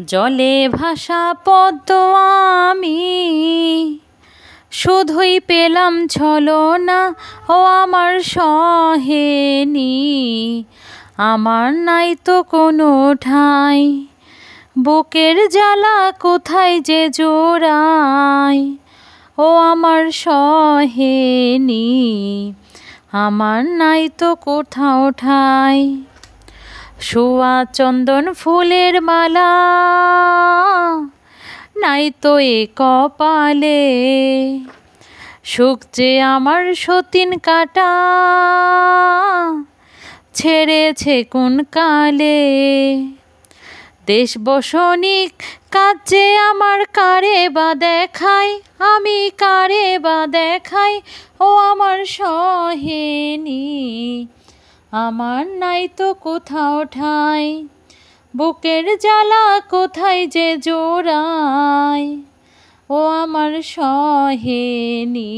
জলে ভাসা পদ্ম আমি শুধুই পেলাম ছলনা, ও আমার সহেনি। আমার নাই তো কোনো ঠাঁই, বুকের জ্বালা কোথায় যে জোড়ায়, ও আমার সহেনি। আমার নাই তো কোথাও ঠাঁই। শোয়া চন্দন ফুলের মালা নাই তো এ কপালে, সুখ যে আমার সতিন কাটা ছেড়েছে কোন কালে। দেশ বসনিক কাজ যে আমার কারে বা দেখাই, আমি কারে বা দেখাই, ও আমার সহেনি। আমার নাই তো কোথাও ঠাঁই, বুকের জ্বালা কোথায় যে জোড়ায়, ও আমার সহেনি।